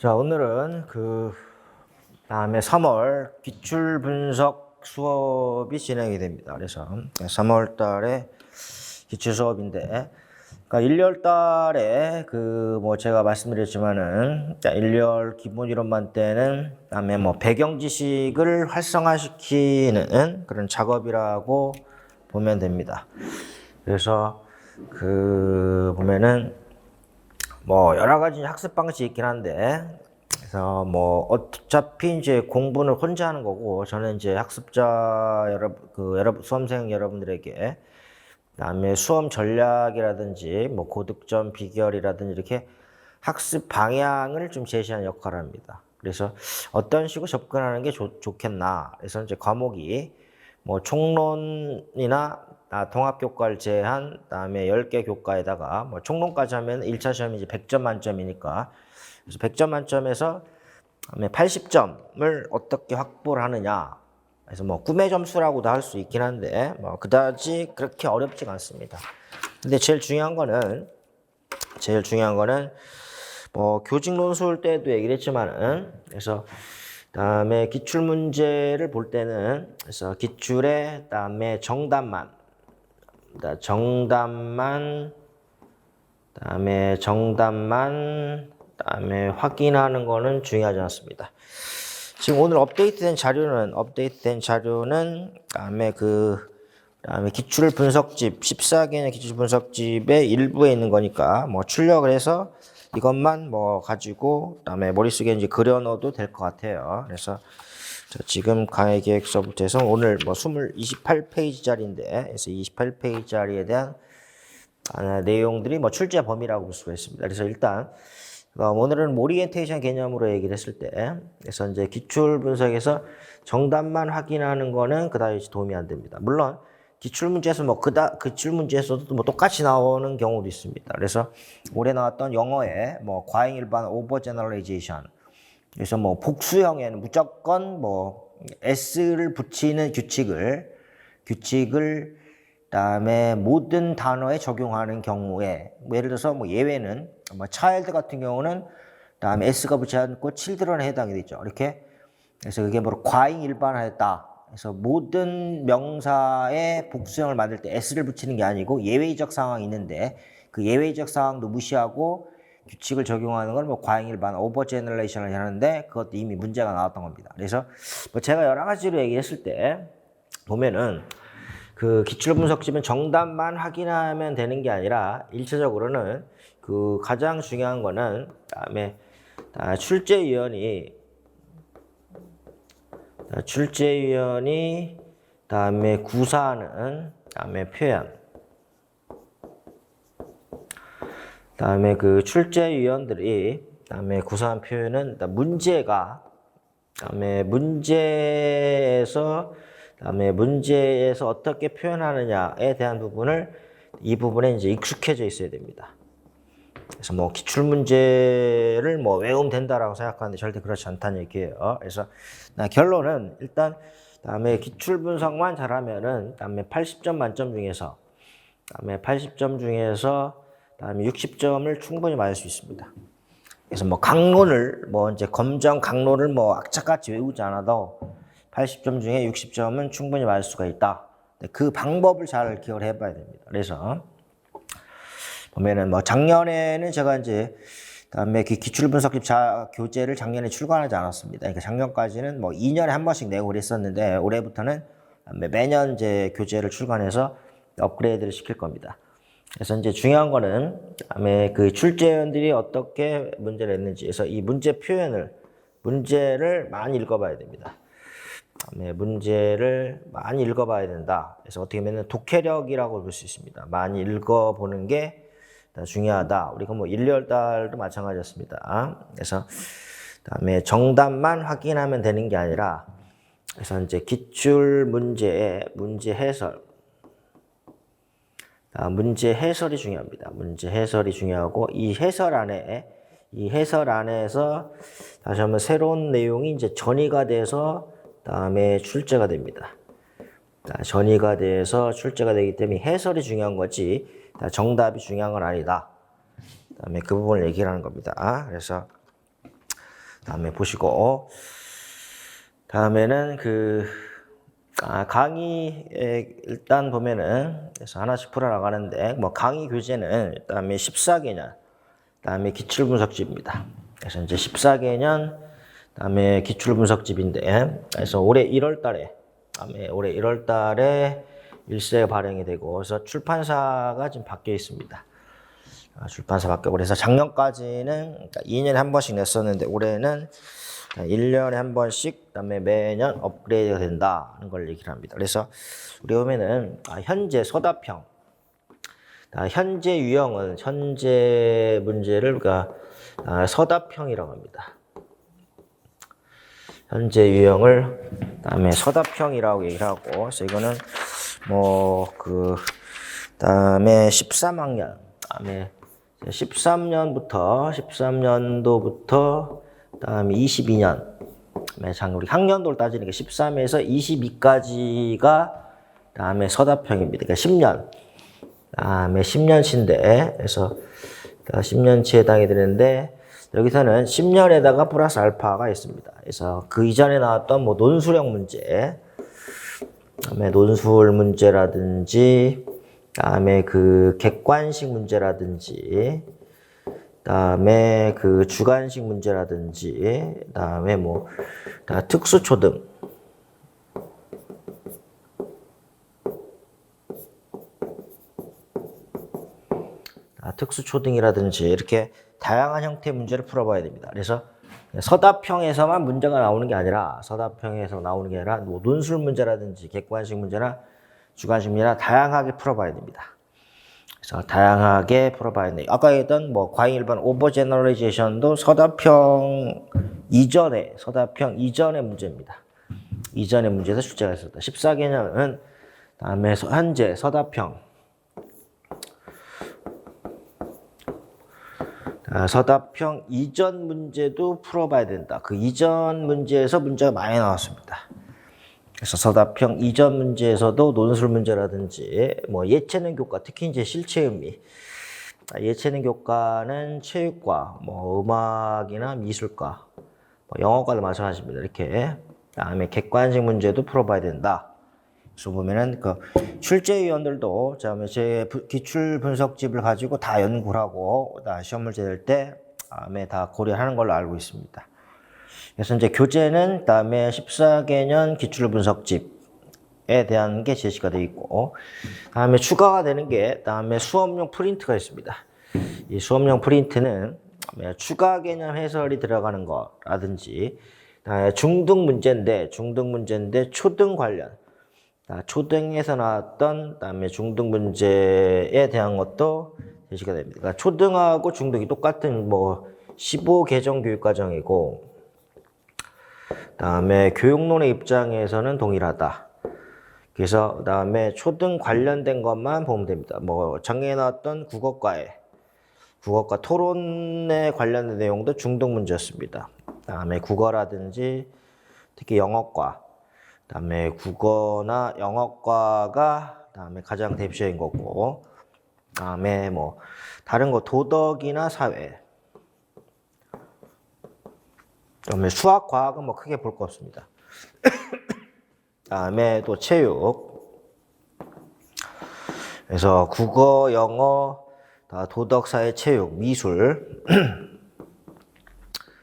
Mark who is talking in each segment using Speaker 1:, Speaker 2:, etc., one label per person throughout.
Speaker 1: 자, 오늘은 다음에 3월 기출 분석 수업이 진행이 됩니다. 그래서 3월 달에 기출 수업인데, 그러니까 1월 달에 제가 말씀드렸지만은, 1월 기본 이론만 때는 다음에 배경 지식을 활성화시키는 그런 작업이라고 보면 됩니다. 그래서 보면은 여러 가지 학습 방식이 있긴 한데, 그래서 어차피 이제 공부는 혼자 하는 거고, 저는 이제 학습자 여러분, 수험생 여러분들에게, 그다음에 수험 전략이라든지, 고득점 비결이라든지, 이렇게 학습 방향을 좀 제시하는 역할을 합니다. 그래서 어떤 식으로 접근하는 게 좋겠나. 그래서 이제 과목이, 총론이나 통합교과를 제한, 다음에 10개 교과에다가, 총론까지 하면 1차 시험이 이제 100점 만점이니까, 그래서 100점 만점에서 80점을 어떻게 확보를 하느냐. 그래서 꿈의 점수라고도 할 수 있긴 한데, 그다지 그렇게 어렵지가 않습니다. 근데 제일 중요한 거는, 교직 논술 때도 얘기를 했지만은, 그래서 다음에 기출 문제를 볼 때는, 그래서 기출에 다음에 정답만 확인하는 거는 중요하지 않습니다. 지금 오늘 업데이트된 자료는 다음에 기출 분석집 14개의 기출 분석집의 일부에 있는 거니까 출력을 해서 이것만 가지고 그다음에 머릿속에 이제 그려 넣어도 될 것 같아요. 그래서 지금 강의 계획서부터 해서 오늘 28페이지짜리인데, 그래서 28페이지짜리에 대한 내용들이 출제 범위라고 볼 수가 있습니다. 그래서 일단 오늘은 오리엔테이션 개념으로 얘기를 했을 때, 그래서 이제 기출 분석에서 정답만 확인하는 거는 그다지 도움이 안 됩니다. 물론 기출 문제에서 기출 문제에서도 똑같이 나오는 경우도 있습니다. 그래서 올해 나왔던 영어에 과잉 일반 오버 제너럴라이제이션, 그래서 복수형에는 무조건 s를 붙이는 규칙을 그다음에 모든 단어에 적용하는 경우에, 예를 들어서 예외는 child 같은 경우는 다음에 s가 붙지 않고 children에 해당이 되죠. 이렇게. 그래서 그게 과잉 일반화했다. 그래서 모든 명사의 복수형을 만들 때 s를 붙이는 게 아니고 예외적 상황이 있는데, 그 예외적 상황도 무시하고 규칙을 적용하는 걸 과잉 일반 오버 제너레이션을 하는데, 그것도 이미 문제가 나왔던 겁니다. 그래서 제가 여러 가지로 얘기했을 때 보면은 기출 분석집은 정답만 확인하면 되는 게 아니라 1차적으로는 가장 중요한 거는 다음에 출제위원이 다음에 구사하는 다음에 표현, 다음에 출제위원들이 다음에 구사한 표현은 문제에서 어떻게 표현하느냐에 대한 이 부분에 이제 익숙해져 있어야 됩니다. 그래서 기출 문제를 외우면 된다라고 생각하는데 절대 그렇지 않다는 얘기예요. 그래서 결론은 일단 다음에 기출 분석만 잘하면은 다음에 80점 만점 중에서 다음에 60점을 충분히 맞을 수 있습니다. 그래서 강론을 이제 검정 강론을 악착같이 외우지 않아도 80점 중에 60점은 충분히 맞을 수가 있다. 그 방법을 잘 기억을 해봐야 됩니다. 그래서 보면은 작년에는 제가 이제 다음에 기출 분석집 교재를 작년에 출간하지 않았습니다. 그러니까 작년까지는 2년에 한 번씩 내고 그랬었는데, 올해부터는 매년 이제 교재를 출간해서 업그레이드를 시킬 겁니다. 그래서 이제 중요한 거는 다음에 출제위원들이 어떻게 문제를 냈는지, 그래서 이 문제를 많이 읽어봐야 됩니다. 문제를 많이 읽어봐야 된다. 그래서 어떻게 보면 독해력이라고 볼 수 있습니다. 많이 읽어보는 게 중요하다. 우리가 1, 2월 달도 마찬가지였습니다. 그래서 다음에 정답만 확인하면 되는 게 아니라, 그래서 이제 기출 문제의 문제 해설이 중요합니다. 문제 해설이 중요하고, 이 해설 안에서 다시 한번 새로운 내용이 이제 전이가 돼서 다음에 출제가 됩니다. 전이가 돼서 출제가 되기 때문에 해설이 중요한 거지 정답이 중요한 건 아니다. 그다음에 그 부분을 얘기를 하는 겁니다. 그래서 다음에 보시고, 다음에는 강의에 일단 보면은, 그래서 하나씩 풀어나가는데, 뭐 강의 교재는 그다음에 14개년, 그다음에 기출분석집입니다. 그래서 이제 14개년, 그다음에 기출분석집인데, 그래서 올해 1월 달에, 올해 1월 달에 일세 발행이 되고, 그래서 출판사가 지금 바뀌어 있습니다. 출판사 바뀌고, 그래서 작년까지는 2년에 한 번씩 냈었는데, 올해는 1년에 한 번씩, 그다음에 매년 업그레이드가 된다는 걸 얘기를 합니다. 그래서 우리 보면은 현재 서답형, 현재 유형은 현재 문제를 우리가 서답형이라고 합니다. 현재 유형을 그다음에 서답형이라고 얘기를 하고, 그래서 이거는 그다음에 13학년, 그다음에 13년도부터 그다음에 22년, 우리 학년도를 따지니까 13에서 22까지가 그다음에 서답형입니다. 그러니까 10년, 그다음에 10년치인데, 그래서 10년치에 해당이 되는데, 여기서는 10년에다가 플러스 알파가 있습니다. 그래서 그 이전에 나왔던 뭐 논술형 문제, 그다음에 논술 문제라든지, 그다음에 그 객관식 문제라든지, 그다음에 그 주관식 문제라든지, 그다음에 뭐 특수초등, 특수초등이라든지 이렇게 다양한 형태의 문제를 풀어봐야 됩니다. 그래서 서답형에서만 문제가 나오는 게 아니라, 뭐 논술 문제라든지 객관식 문제나 주관식 문제나 다양하게 풀어봐야 됩니다. 그래서 다양하게 풀어봐야 됩니다. 아까 했던 뭐 과잉 일반 오버 제너럴리제이션도 서답형 이전의 문제입니다. 이전의 문제에서 출제가 있었다. 14개념은 다음에 현재 서답형, 서답형 이전 문제도 풀어봐야 된다. 그 이전 문제에서 문제가 많이 나왔습니다. 그래서 서답형 이전 문제에서도 논술 문제라든지 뭐 예체능 교과, 특히 이제 실체 의미, 예체능 교과는 체육과, 뭐 음악이나 미술과, 뭐 영어과도 마찬가지입니다. 이렇게 다음에 객관식 문제도 풀어봐야 된다. 그래서 보면은 그 출제위원들도 제 기출 분석집을 가지고 다 연구를 하고 시험 문제 낼 때 다음에 다 고려하는 걸로 알고 있습니다. 그래서 이제 교재는 다음에 14개년 기출 분석집에 대한 게 제시가 되어 있고, 다음에 추가가 되는 게 다음에 수업용 프린트가 있습니다. 이 수업용 프린트는 추가 개념 해설이 들어가는 거라든지, 중등 문제인데 초등 관련, 초등에서 나왔던 그다음에 중등 문제에 대한 것도 제시가 됩니다. 그러니까 초등하고 중등이 똑같은 뭐 15개정 교육과정이고, 그다음에 교육론의 입장에서는 동일하다. 그래서 그다음에 초등 관련된 것만 보면 됩니다. 뭐 작년에 나왔던 국어과 토론에 관련된 내용도 중등 문제였습니다. 그다음에 국어라든지 특히 영어과, 그다음에 국어나 영어과가 그다음에 가장 대표적인 거고, 그다음에 뭐 다른 거 도덕이나 사회, 그다음에 수학, 과학은 뭐 크게 볼 거 없습니다. 그다음에 또 체육, 그래서 국어, 영어, 도덕, 사회, 체육, 미술.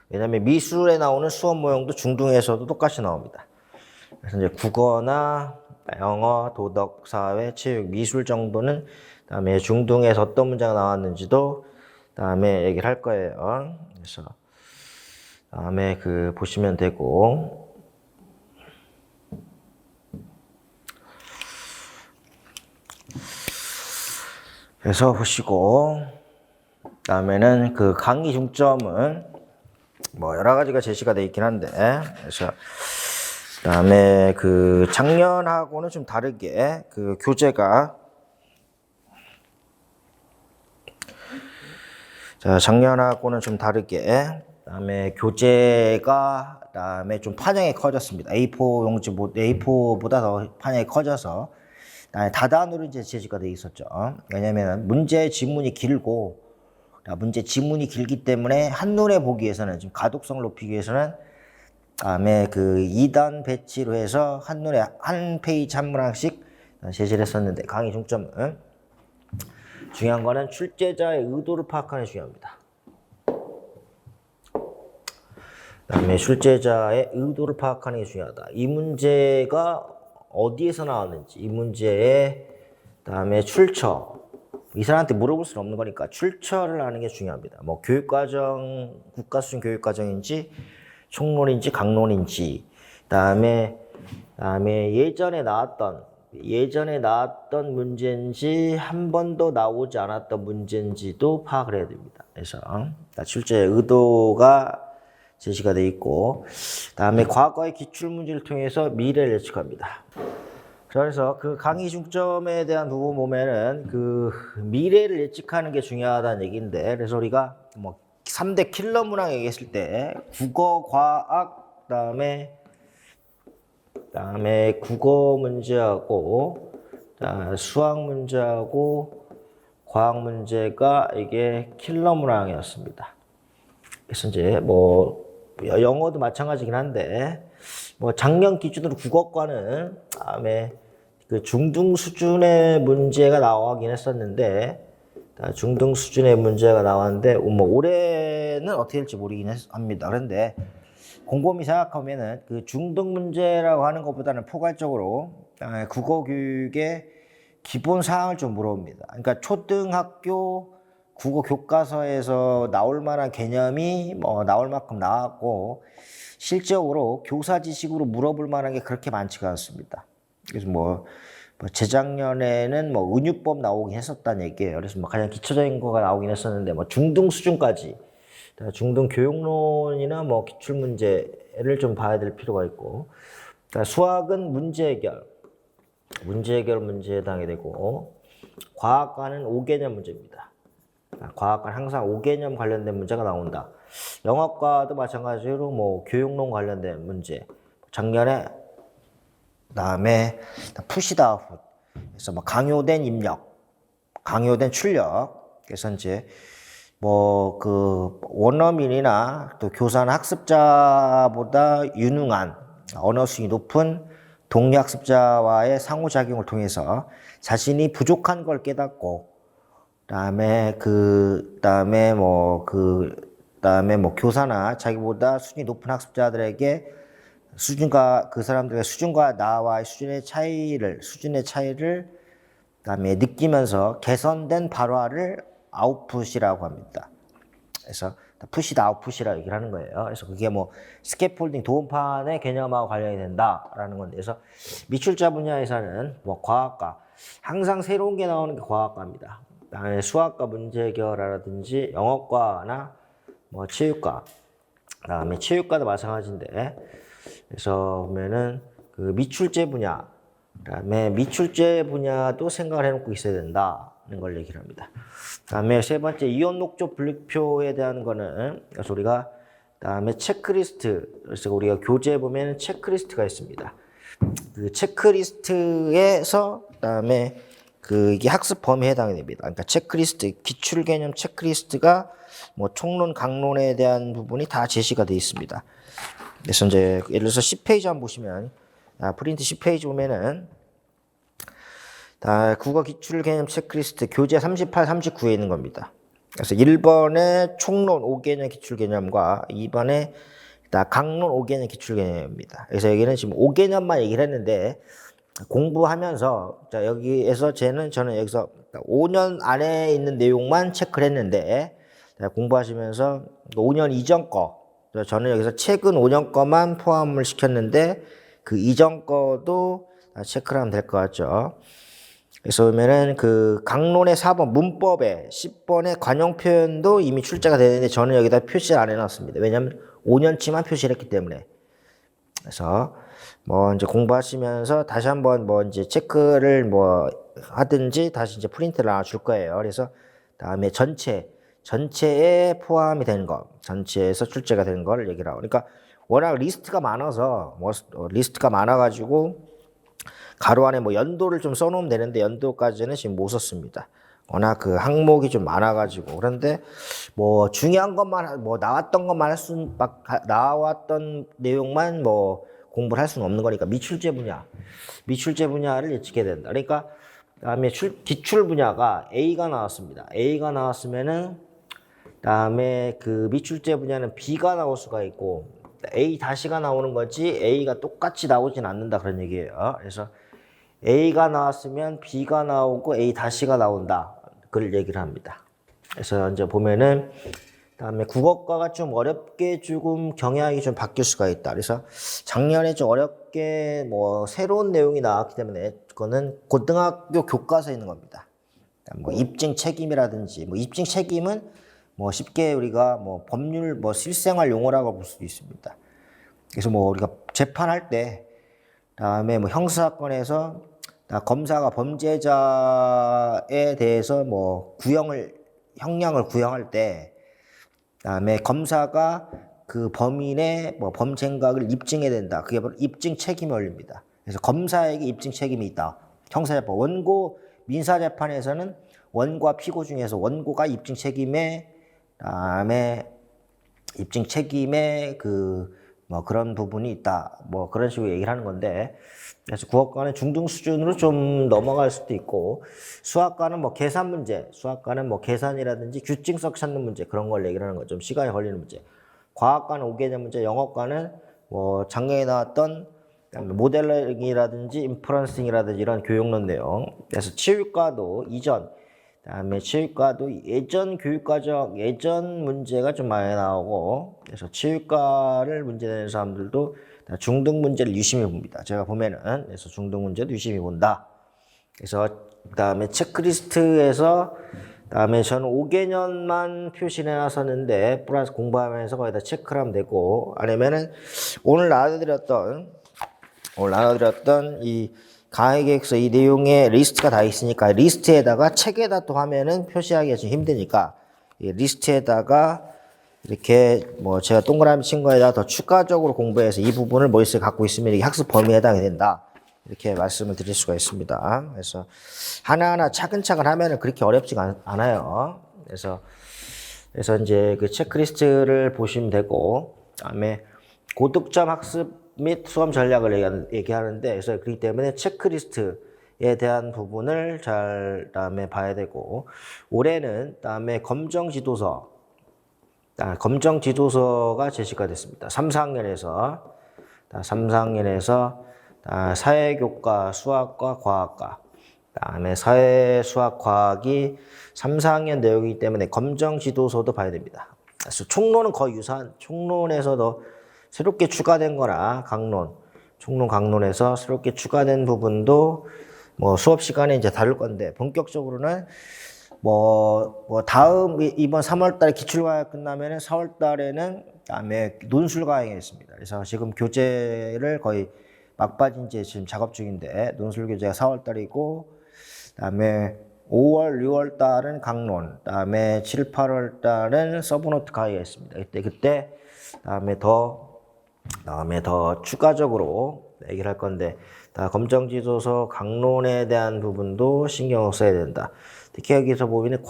Speaker 1: 왜냐하면 미술에 나오는 수업 모형도 중등에서도 똑같이 나옵니다. 그래서 이제 국어나 영어, 도덕, 사회, 체육, 미술 정도는 그다음에 중등에서 어떤 문제가 나왔는지도 그다음에 얘기를 할 거예요. 그래서 다음에 보시면 되고, 그래서 보시고, 다음에는 강의 중점은 뭐 여러 가지가 제시가 되어 있긴 한데, 그래서 그다음에 작년하고는 좀 다르게 교재가, 작년하고는 좀 다르게 그다음에 교재가 그다음에 좀 판형이 커졌습니다. A4보다 더 판형이 커져서 다단으로 이제 제시가 되어 있었죠. 왜냐면 문제 지문이 길고 문제 지문이 길기 때문에 한눈에 보기 위해서는 좀 가독성을 높이기 위해서는 다음에 그 2단 배치로 해서 한눈에 한 페이지 한 문항씩 제시를 했었는데 강의 중점은 중요한 거는 출제자의 의도를 파악하는 게 중요합니다. 그다음에 출제자의 의도를 파악하는 게 중요하다. 이 문제가 어디에서 나왔는지, 이 문제의 그다음에 출처, 이 사람한테 물어볼 수는 없는 거니까 출처를 아는 게 중요합니다. 뭐 교육과정, 국가수준 교육과정인지 총론인지 강론인지, 그다음에 예전에 나왔던 문제인지 한 번도 나오지 않았던 문제인지도 파악을 해야 됩니다. 그래서 출제의 의도가 제시가 되어 있고, 그다음에 과거의 기출 문제를 통해서 미래를 예측합니다. 그래서 그 강의 중점에 대한 부분 보면은 그 미래를 예측하는 게 중요하다는 얘기인데, 그래서 우리가 뭐 3대 킬러 문항 얘기했을 때 국어, 과학, 그다음에 국어 문제하고 수학 문제하고 과학 문제가 이게 킬러 문항이었습니다. 그래서 이제 뭐 영어도 마찬가지긴 한데 뭐 작년 기준으로 국어과는 다음에 그 중등 수준의 문제가 나오긴 했었는데 중등 수준의 문제가 나왔는데 뭐 올해는 어떻게 될지 모르긴 합니다. 그런데 곰곰이 생각하면은 그 중등 문제라고 하는 것보다는 포괄적으로 국어 교육의 기본 사항을 좀 물어봅니다. 그러니까 초등학교 국어 교과서에서 나올 만한 개념이 뭐 나올 만큼 나왔고 실제적으로 교사 지식으로 물어볼 만한 게 그렇게 많지가 않습니다. 그래서 뭐 재작년에는 뭐 은유법 나오긴 했었다는 얘기예요. 그래서 뭐 가장 기초적인 거가 나오긴 했었는데 뭐 중등 수준까지 중등 교육론이나 뭐 기출 문제를 좀 봐야 될 필요가 있고, 수학은 문제 해결 문제에 해당이 되고, 과학과는 5개념 문제입니다. 과학과는 항상 5개념 관련된 문제가 나온다. 영어과도 마찬가지로 뭐 교육론 관련된 문제. 작년에 그다음에 푸시다 아웃. 그래서 뭐 강요된 입력, 강요된 출력. 그래서 이제 뭐 그 원어민이나 또 교사나 학습자보다 유능한 언어 수준이 높은 동료 학습자와의 상호작용을 통해서 자신이 부족한 걸 깨닫고 그다음에 뭐 교사나 자기보다 수준이 높은 학습자들에게 그 사람들의 수준과 나와의 수준의 차이를 그다음에 느끼면서 개선된 발화를 아웃풋이라고 합니다. 그래서 푸시다 아웃풋이라고 얘기를 하는 거예요. 그래서 그게 뭐 스캐폴딩 도움판의 개념하고 관련이 된다라는 건데, 그래서 미출자 분야에서는 뭐 과학과 항상 새로운 게 나오는 게 과학과입니다. 그다음에 수학과 문제 해결이라든지 영어과나 뭐 체육과, 그다음에 체육과도 마찬가지인데, 그래서 보면은 그 미출제 분야, 그다음에 미출제 분야도 생각을 해놓고 있어야 된다는 걸 얘기를 합니다. 그다음에 세 번째 이온 녹조 분류표에 대한 거는, 그래서 우리가 그다음에 체크리스트, 그래서 우리가 교재에 보면 체크리스트가 있습니다. 그 체크리스트에서 그다음에 그 이게 학습 범위에 해당이 됩니다. 그러니까 체크리스트, 기출 개념 체크리스트가 뭐 총론, 강론에 대한 부분이 다 제시가 되어 있습니다. 그래서 이제 예를 들어서 10페이지 한번 보시면, 프린트 10페이지 보면은 국어 기출 개념 체크리스트 교재 38, 39에 있는 겁니다. 그래서 1번에 총론 5개념 기출 개념과 2번에 강론 5개념 기출 개념입니다. 그래서 여기는 지금 5개념만 얘기를 했는데, 공부하면서 여기에서 저는 여기서 5년 안에 있는 내용만 체크를 했는데, 공부하시면서 5년 이전 거, 저는 여기서 최근 5년 거만 포함을 시켰는데 그 이전 거도 체크를 하면 될 것 같죠. 그래서 보면은 그 강론의 4번 문법에 10번의 관용 표현도 이미 출제가 되는데 저는 여기다 표시를 안 해놨습니다. 왜냐하면 5년치만 표시를 했기 때문에. 그래서 뭐 이제 공부하시면서 다시 한번 뭐 이제 체크를 뭐 하든지 다시 이제 프린트를 나눠줄 거예요. 그래서 다음에 전체에 포함이 되는 거, 전체에서 출제가 되는 거를 얘기를 하고. 그러니까 워낙 리스트가 많아서 리스트가 많아가지고 가로 안에 뭐 연도를 좀 써놓으면 되는데 연도까지는 지금 못 썼습니다. 워낙 그 항목이 좀 많아가지고. 그런데 뭐 중요한 것만 뭐 나왔던 것만 나왔던 내용만 뭐 공부를 할 수는 없는 거니까 미출제 분야를 예측해야 된다. 그러니까 그다음에 기출 분야가 A가 나왔습니다. A가 나왔으면은 그다음에 그 미출제 분야는 B가 나올 수가 있고 A 다시가 나오는 거지 A가 똑같이 나오진 않는다 그런 얘기예요. 그래서 A가 나왔으면 B가 나오고 A 다시가 나온다. 그걸 얘기를 합니다. 그래서 이제 보면은 그다음에 국어과가 좀 어렵게 조금 경향이 좀 바뀔 수가 있다. 그래서 작년에 좀 어렵게 뭐 새로운 내용이 나왔기 때문에 그거는 고등학교 교과서에 있는 겁니다. 뭐 입증 책임이라든지 뭐 입증 책임은 뭐 쉽게 우리가 뭐 법률 뭐 실생활 용어라고 볼 수도 있습니다. 그래서 뭐 우리가 재판할 때 그다음에 뭐 형사사건에서 검사가 범죄자에 대해서 뭐 형량을 구형할 때 그다음에 검사가 그 범인의 뭐 범죄 행각을 입증해야 된다. 그게 바로 입증 책임이 올립니다. 그래서 검사에게 입증 책임이 있다. 형사재판 원고 민사재판에서는 원고와 피고 중에서 원고가 입증 책임에 그다음에 입증 책임에 뭐 그런 부분이 있다. 뭐 그런 식으로 얘기를 하는 건데 그래서 국어과는 중등 수준으로 좀 넘어갈 수도 있고 수학과는 뭐 계산 문제, 수학과는 뭐 계산이라든지 규칙석 찾는 문제 그런 걸 얘기를 하는 거죠. 좀 시간이 걸리는 문제. 과학과는 5개년 문제, 영어과는 뭐 작년에 나왔던 모델링이라든지 인퍼런싱이라든지 이런 교육론 내용. 그래서 치유과도 그다음에 치유과도 예전 문제가 좀 많이 나오고 그래서 치유과를 문제 내는 사람들도 중등 문제를 유심히 봅니다. 제가 보면은 그래서 중등 문제도 유심히 본다. 그래서 그다음에 체크리스트에서 그다음에 저는 5개년만 표시해 놨었는데 플러스 공부하면서 거기다 체크를 하면 되고 아니면은 오늘 나눠드렸던 이 강의 계획서 이 내용에 리스트가 다 있으니까 리스트에다가 책에다 또 하면은 표시하기가 좀 힘드니까 이 리스트에다가 이렇게 뭐 제가 동그라미 친 거에다 더 추가적으로 공부해서 이 부분을 머릿속에 갖고 있으면 이게 학습 범위에 해당이 된다. 이렇게 말씀을 드릴 수가 있습니다. 그래서 하나하나 차근차근 하면은 그렇게 어렵지가 않아요. 그래서 이제 그 체크리스트를 보시면 되고, 그다음에 고득점 학습 및 수험 전략을 얘기하는데, 그래서 그렇기 때문에 체크리스트에 대한 부분을 그다음에 봐야 되고, 올해는 그다음에 검정 지도서가 제시가 됐습니다. 3, 4학년에서 사회교과, 수학과, 과학과, 그다음에 사회, 수학, 과학이 3, 4학년 내용이기 때문에 검정 지도서도 봐야 됩니다. 그래서 총론은 거의 유사한, 총론에서도 새롭게 추가된 거나 강론에서 새롭게 추가된 부분도 뭐 수업 시간에 이제 다룰 건데 본격적으로는 다음 이번 3월 달에 기출과학 끝나면은 4월 달에는 그다음에 논술 과정이 있습니다. 그래서 지금 교재를 거의 막바진 지 지금 작업 중인데 논술 교재가 4월 달이고 그다음에 5월, 6월 달은 강론, 그다음에 7, 8월 달은 서브노트 강의가 있습니다. 그때 다음에 더 추가적으로 얘기를 할 건데 검정지도서 강론에 대한 부분도 신경을 써야 된다. 특히 여기서 보면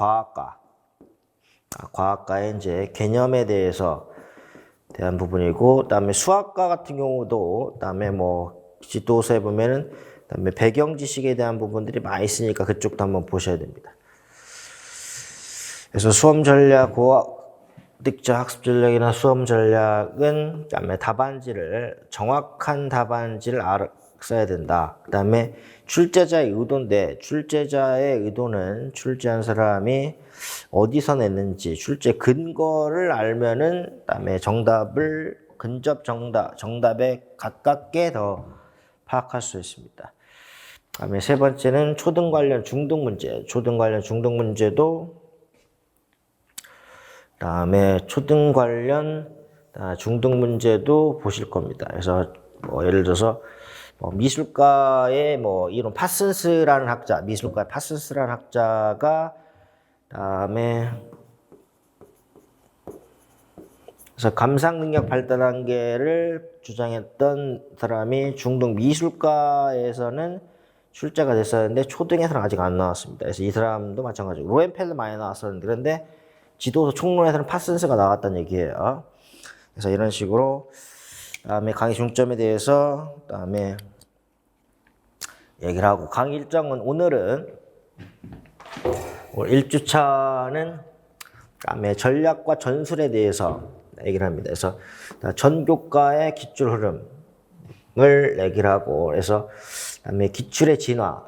Speaker 1: 과학과의 이제 개념에 대한 부분이고, 그다음에 수학과 같은 경우도, 그다음에 뭐 지도서에 보면은 그다음에 배경 지식에 대한 부분들이 많이 있으니까 그쪽도 한번 보셔야 됩니다. 그래서 수험 전략, 고득점 학습 전략이나 수험 전략은 그다음에 정확한 답안지를 써야 된다. 그다음에 출제자의 의도인데 출제자의 의도는 출제한 사람이 어디서 냈는지 출제 근거를 알면은 그다음에 정답을 정답에 가깝게 더 파악할 수 있습니다. 그다음에 세 번째는 초등 관련 중등 문제도 그다음에 초등 관련 중등 문제도 보실 겁니다. 그래서 뭐 예를 들어서 미술과의 이런 파슨스라는 학자가 그다음에 그래서 감상 능력 발달 단계를 주장했던 사람이 중등 미술과에서는 출제가 됐었는데 초등에서는 아직 안 나왔습니다. 그래서 이 사람도 마찬가지고 로엔펠도 많이 나왔었는데 그런데 지도서 총론에서는 파슨스가 나왔다는 얘기예요. 그래서 이런 식으로 다음에 강의 중점에 대해서 다음에 얘기를 하고 강의 일정은 오늘 1주차는 다음에 전략과 전술에 대해서 얘기를 합니다. 그래서 전교과의 기출 흐름을 얘기를 하고 그래서 다음에 기출의 진화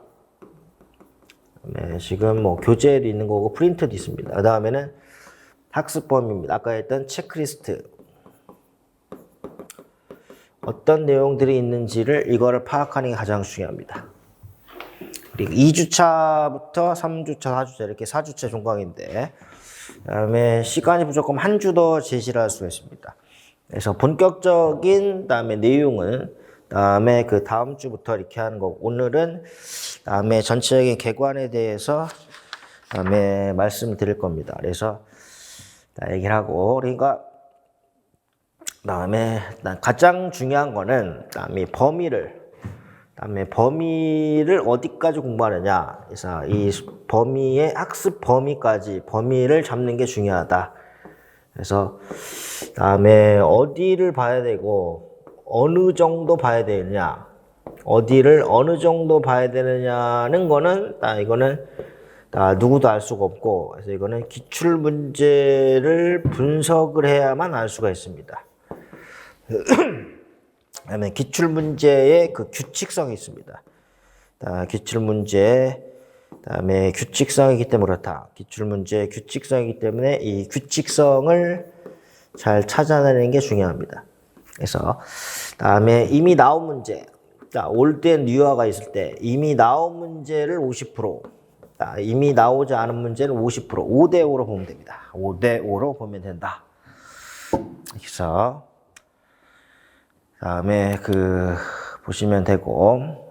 Speaker 1: 지금 뭐 교재에도 있는 거고 프린트도 있습니다. 그 다음에는 학습 범위입니다. 아까 했던 체크리스트 어떤 내용들이 있는지를 이거를 파악하는 게 가장 중요합니다. 그리고 2주차부터 3주차, 4주차 이렇게 4주차 종강인데 그다음에 시간이 부족하면 한 주 더 제시를 할 수가 있습니다. 그래서 본격적인 다음에 내용은 다음에 그 다음 주부터 이렇게 하는 거고 오늘은 다음에 전체적인 개관에 대해서 다음에 말씀을 드릴 겁니다. 그래서 얘기를 하고 그러니까 다음에 가장 중요한 거는 다음에 범위를 어디까지 공부하느냐. 그래서 이 범위의 학습 범위를 잡는 게 중요하다. 그래서 다음에 어디를 봐야 되고 어느 정도 봐야 되느냐. 어디를 어느 정도 봐야 되느냐는 거는 이거는 누구도 알 수가 없고 그래서 이거는 기출 문제를 분석을 해야만 알 수가 있습니다. 그다음에 기출 문제의 그 규칙성이 있습니다. 기출 문제 그다음에 규칙성이기 때문에 그렇다. 기출 문제의 규칙성이기 때문에 이 규칙성을 잘 찾아내는 게 중요합니다. 그래서 다음에 이미 나온 문제, 올드앤 뉴어가 있을 때 이미 나온 문제를 50%, 이미 나오지 않은 문제는 50%, 5대5로 보면 됩니다. 5대5로 보면 된다. 그래서 다음에 보시면 되고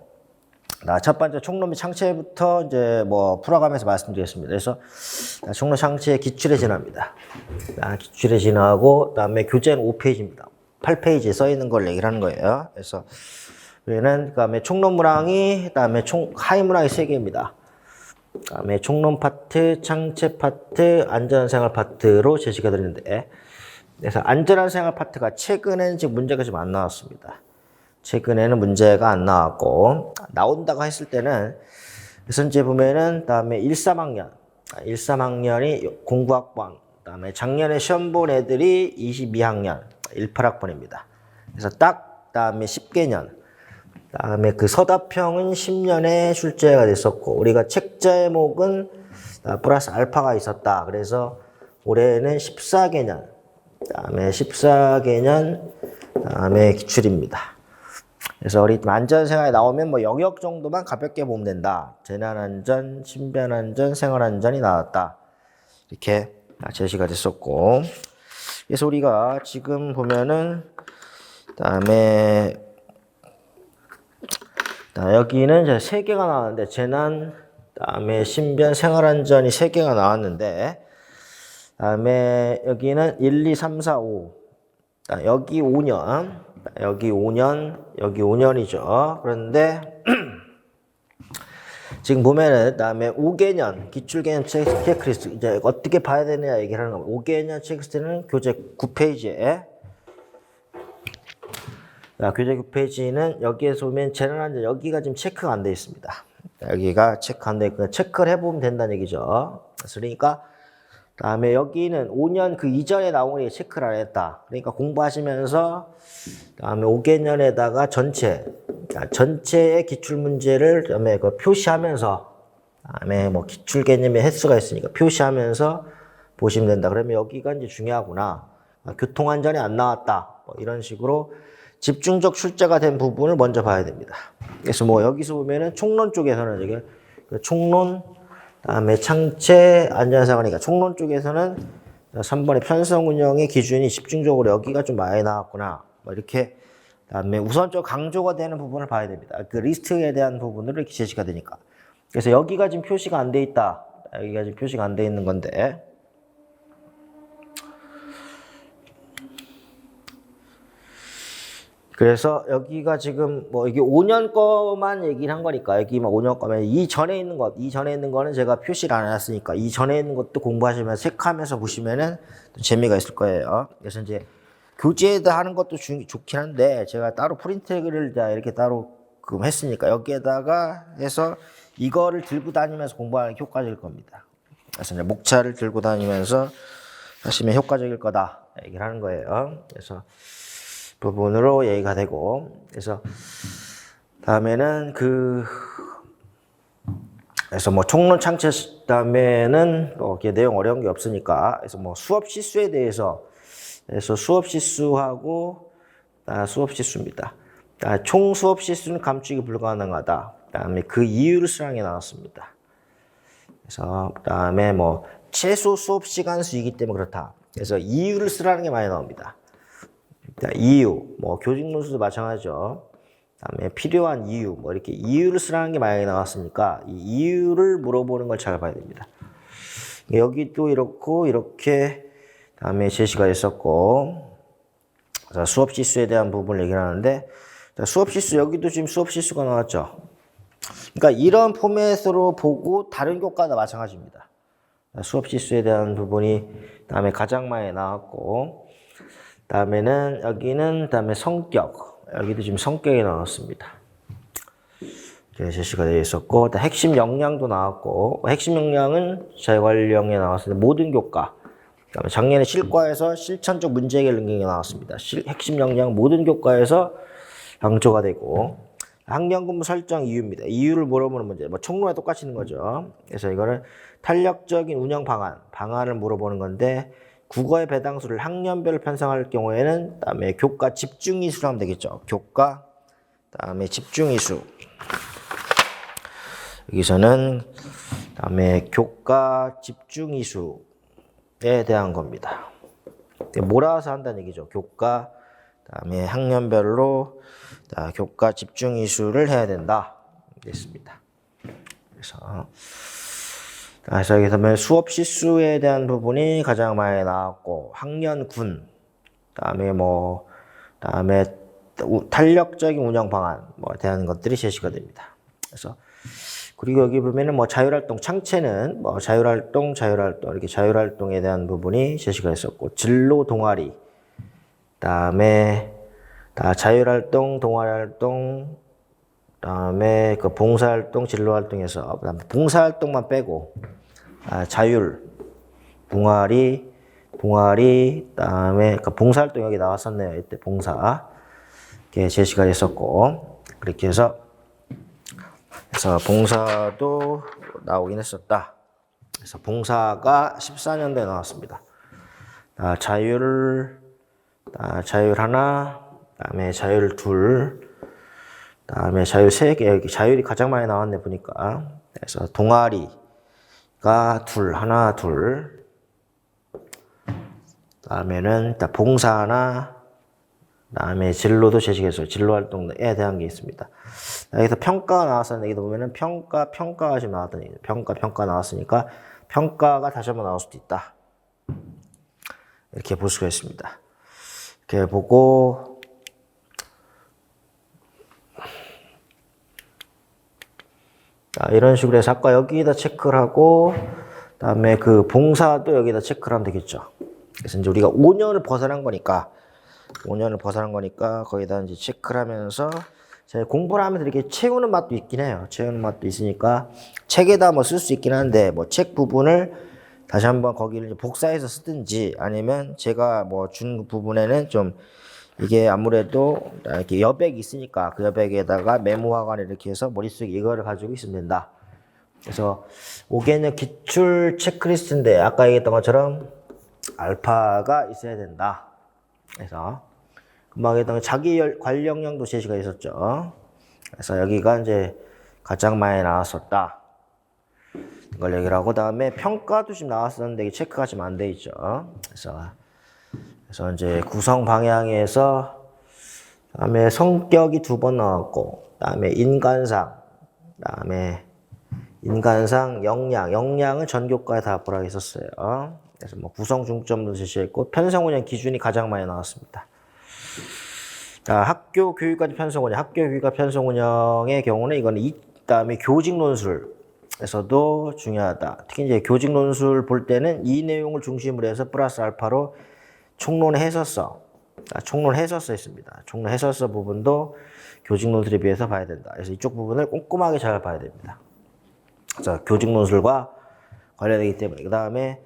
Speaker 1: 첫 번째 총론 및 창체부터 이제 뭐 풀어가면서 말씀드리겠습니다. 그래서 총론 창체의 기출에 진화입니다. 기출에 진화하고 그다음에 교재는 5페이지입니다. 8페이지에 써 있는 걸 얘기를 하는 거예요. 그래서 얘는 그다음에 총론 문항이 그다음에 하위 문항이 3개입니다. 그다음에 총론 파트, 창체 파트, 안전한 생활 파트로 제시가 되는데 그래서 안전한 생활 파트가 최근에는 지금 문제가 좀 안 나왔습니다. 최근에는 문제가 안 나왔고 나온다고 했을 때는 그래서 이제 보면은 다음에 13학년이 공부학번 그다음에 작년에 시험 본 애들이 22학년 18학번입니다. 그래서 딱 다음에 10개년 다음에 그 서답형은 10년에 출제가 됐었고 우리가 책 제목은 플러스 알파가 있었다. 그래서 올해는 14개년 다음에 14개년 다음에 기출입니다. 그래서 우리 안전생활에 나오면 뭐 영역 정도만 가볍게 보면 된다. 재난안전, 신변안전, 생활안전이 나왔다. 이렇게 제시가 됐었고 그래서 우리가 지금 보면은 다음에 여기는 이제 3개가 나왔는데 재난, 다음에 신변, 생활안전이 3개가 나왔는데 다음에 여기는 1, 2, 3, 4, 5 여기 5년 여기 5년이죠. 그런데 지금 보면은 다음에 5개년 기출개념 체크리스트 이제 어떻게 봐야 되느냐 얘기를 하는 겁니다. 5개년 체크리스트는 교재 9페이지에 교재 9페이지는 여기에서 보면 재난안전 여기가 지금 체크가 안 돼 있습니다. 여기가 체크 안 돼 있고 체크를 해보면 된다는 얘기죠. 그러니까 다음에 여기는 5년 그 이전에 나온 거 체크를 안 했다. 그러니까 공부하시면서 다음에 5개년에다가 전체의 기출 문제를 다음에 표시하면서 다음에 뭐 기출 개념의 횟수가 있으니까 표시하면서 보시면 된다. 그러면 여기가 이제 중요하구나. 교통안전이 안 나왔다. 뭐 이런 식으로 집중적 출제가 된 부분을 먼저 봐야 됩니다. 그래서 뭐 여기서 보면은 총론 쪽에서는 이게 총론 다음에 창체 안전생활이니까 총론 쪽에서는 3번의 편성 운영의 기준이 집중적으로 여기가 좀 많이 나왔구나. 뭐 이렇게 다음에 우선적 강조가 되는 부분을 봐야 됩니다. 그 리스트에 대한 부분으로 이렇게 제시가 되니까. 그래서 여기가 지금 표시가 안 돼 있다. 여기가 지금 표시가 안 돼 있는 건데. 그래서 여기가 지금 뭐 이게 5년 거만 얘기를 한 거니까 여기 막 5년 거면 이 전에 있는 거는 제가 표시를 안 해놨으니까 이 전에 있는 것도 공부하시면서 체크하면서 보시면은 또 재미가 있을 거예요. 그래서 이제 교재에다 하는 것도 좋긴 한데 제가 따로 프린트를 이렇게 따로 했으니까 여기에다가 해서 이거를 들고 다니면서 공부하는 게 효과적일 겁니다. 그래서 이제 목차를 들고 다니면서 하시면 효과적일 거다 얘기를 하는 거예요. 그래서 부분으로 얘기가 되고, 그래서 다음에는 그래서 뭐 총론 창체 다음에는 이렇게 내용 어려운 게 없으니까, 그래서 뭐 수업 시수에 대해서, 그래서 수업 시수하고 수업 시수입니다. 총 수업 시수는 감축이 불가능하다. 그다음에 그 이유를 쓰라는 게 나왔습니다. 그래서 그다음에 뭐 최소 수업 시간 수이기 때문에 그렇다. 그래서 이유를 쓰라는 게 많이 나옵니다. 이유, 뭐 교직 논술도 마찬가지죠. 그다음에 필요한 이유, 뭐 이렇게 이유를 쓰라는 게 많이 나왔으니까 이 이유를 물어보는 걸 잘 봐야 됩니다. 여기 또 이렇고 이렇게 다음에 제시가 있었고, 자, 수업 시수에 대한 부분을 얘기를 하는데, 자, 수업 시수 여기도 지금 수업 시수가 나왔죠. 그러니까 이런 포맷으로 보고 다른 교과도 마찬가지입니다. 수업 시수에 대한 부분이 다음에 가장 많이 나왔고. 다음에는 여기는 다음에 성격, 여기도 지금 성격이 나왔습니다. 이렇게 제시가 되어 있었고, 핵심 역량도 나왔고, 핵심 역량은 자유관리형에 나왔습니다. 모든 교과. 그다음에 작년에 실과에서 실천적 문제 해결 능력이 나왔습니다. 핵심 역량 모든 교과에서 강조가 되고, 학년 근무 설정 이유입니다. 이유를 물어보는 문제, 뭐 총론에 똑같이 있는 거죠. 그래서 이거는 탄력적인 운영 방안을 물어보는 건데. 국어의 배당수를 학년별로 편성할 경우에는 다음에 교과 집중이수로 하면 되겠죠. 교과 다음에 집중이수. 여기서는 다음에 교과 집중이수에 대한 겁니다. 몰아서 한다는 얘기죠. 교과 다음에 학년별로 교과 집중이수를 해야 된다. 됐습니다. 그래서 여기서 수업 시수에 대한 부분이 가장 많이 나왔고, 학년군, 다음에 탄력적인 운영 방안, 대한 것들이 제시가 됩니다. 그래서, 그리고 여기 보면은 자율활동 창체는 자율활동, 이렇게 자율활동에 대한 부분이 제시가 있었고, 진로 동아리, 다음에 자율활동, 동아리활동, 다음에 그 봉사활동, 진로활동에서 봉사활동만 빼고 자율, 동아리, 다음에 그 봉사활동 여기 나왔었네요. 이때 봉사 이렇게 제시가 됐었고, 그렇게 해서 봉사도 나오긴 했었다. 그래서 봉사가 14년도에 나왔습니다. 자율 하나, 다음에 자율 둘. 다음에 자율 3개, 여기 자율이 가장 많이 나왔네, 보니까. 그래서 동아리가 하나, 둘. 다음에는 봉사 하나, 다음에 진로도 제시가 있어요. 진로 활동에 대한 게 있습니다. 여기서 평가가 나왔었는데, 여기 보면은 평가가 지금 나왔던 얘기죠. 평가 나왔으니까 평가가 다시 한번 나올 수도 있다. 이렇게 볼 수가 있습니다. 이렇게 보고, 이런 식으로 해서 아까 여기다 체크를 하고, 그다음에 그 봉사도 여기다 체크를 하면 되겠죠. 그래서 이제 우리가 5년을 벗어난 거니까 거기다 이제 체크를 하면서 제가 공부를 하면서 이렇게 채우는 맛도 있긴 해요. 채우는 맛도 있으니까 책에다 쓸 수 있긴 한데 책 부분을 다시 한번 거기를 복사해서 쓰든지 아니면 제가 준 부분에는 좀 이게 아무래도 이렇게 여백이 있으니까 그 여백에다가 메모하거나 이렇게 해서 머릿속에 이거를 가지고 있으면 된다. 그래서 5개는 기출 체크리스트인데 아까 얘기했던 것처럼 알파가 있어야 된다. 그래서 금방 얘기했던 자기 관리 역량도 제시가 있었죠. 그래서 여기가 이제 가장 많이 나왔었다. 이걸 얘기를 하고, 다음에 평가도 지금 나왔었는데 이게 체크가 지금 안 돼 있죠. 그래서 이제 구성 방향에서 다음에 성격이 2번 나왔고, 다음에 인간상, 역량은 전 교과에 다 보라고 했었어요. 그래서 구성 중점도 제시했고, 편성 운영 기준이 가장 많이 나왔습니다. 자, 학교 교육과정 편성 운영, 학교 교육과 편성 운영의 경우는 이거는 그다음에 교직 논술에서도 중요하다. 특히 이제 교직 논술 볼 때는 이 내용을 중심으로 해서 플러스 알파로 총론 해설서, 총론 해설서 있습니다. 총론 해설서 부분도 교직 논술에 비해서 봐야 된다. 그래서 이쪽 부분을 꼼꼼하게 잘 봐야 됩니다. 자, 교직 논술과 관련되기 때문에 그다음에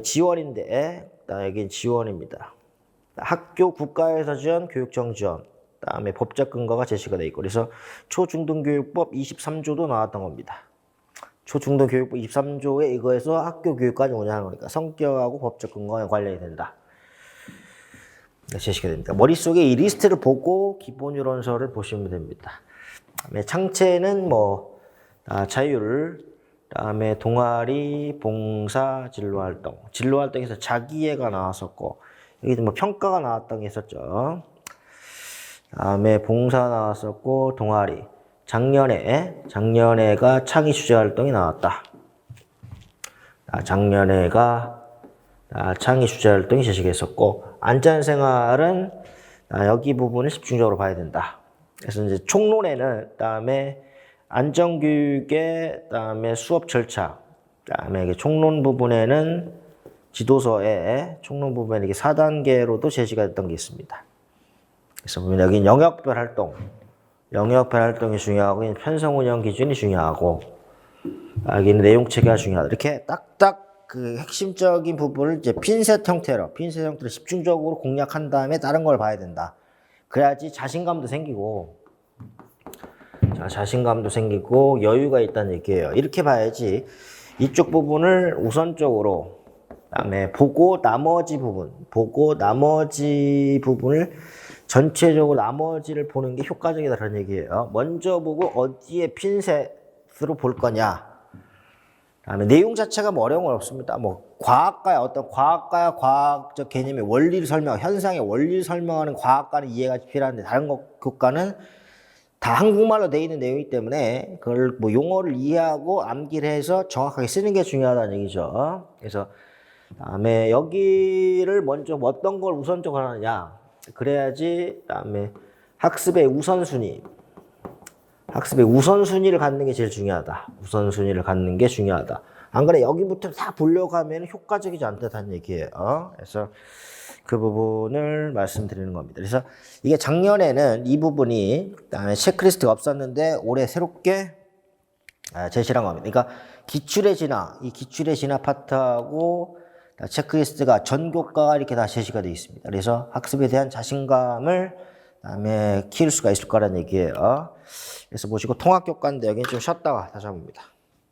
Speaker 1: 지원인데, 여기 지원입니다. 학교 국가에서 지원, 교육청 지원, 그다음에 법적 근거가 제시가 돼 있고, 그래서 초중등교육법 23조도 나왔던 겁니다. 초중등교육법 23조에 이거에서 학교 교육까지 운영하는 거니까 성격하고 법적 근거에 관련이 된다. 제시가 됩니다. 머릿속에 이 리스트를 보고 기본 유론서를 보시면 됩니다. 그다음에 창체는 자율, 그다음에 동아리, 봉사, 진로활동. 진로활동에서 자기애가 나왔었고, 여기 평가가 나왔던 게 있었죠. 그다음에 봉사 나왔었고, 동아리. 작년에가 창의 주제 활동이 나왔다. 작년에가 창의 주제 활동이 제시됐었고, 안전생활은 여기 부분을 집중적으로 봐야 된다. 그래서 이제 총론에는 그다음에 안전교육의 그다음에 수업 절차, 그다음에 총론 부분에는 지도서에 총론 부분에 이렇게 4단계로도 제시가 됐던 게 있습니다. 그래서 보면 여기 영역별 활동이 중요하고 편성 운영 기준이 중요하고, 여기는 내용 체계가 중요하다. 이렇게 딱딱 그 핵심적인 부분을 이제 핀셋 형태로 집중적으로 공략한 다음에 다른 걸 봐야 된다. 그래야지 자신감도 생기고 여유가 있다는 얘기예요. 이렇게 봐야지 이쪽 부분을 우선적으로, 그다음에 보고 나머지 부분을 전체적으로 나머지를 보는 게 효과적이다라는 얘기예요. 먼저 보고 어디에 핀셋으로 볼 거냐. 그다음에 내용 자체가 어려운 건 없습니다. 과학과의 과학적 개념의 원리를 현상의 원리를 설명하는 과학과는 이해가 필요한데, 다른 교과는 다 한국말로 돼 있는 내용이기 때문에 그걸 용어를 이해하고 암기를 해서 정확하게 쓰는 게 중요하다는 얘기죠. 그래서 다음에 여기를 먼저 어떤 걸 우선적으로 하느냐. 그래야지 그다음에 학습의 우선순위를 갖는 게 제일 중요하다. 안 그래 여기부터 다 보려고 하면 효과적이지 않다는 얘기예요. 그래서 그 부분을 말씀드리는 겁니다. 그래서 이게 작년에는 이 부분이 그다음에 체크리스트가 없었는데 올해 새롭게 제시한 겁니다. 그러니까 기출의 진화 파트하고 체크리스트가 전 교과가 이렇게 다 제시가 되어 있습니다. 그래서 학습에 대한 자신감을 그다음에 키울 수가 있을 거라는 얘기예요. 그래서 보시고 통합교과인데 여기는 좀 쉬었다가 다시 해봅니다.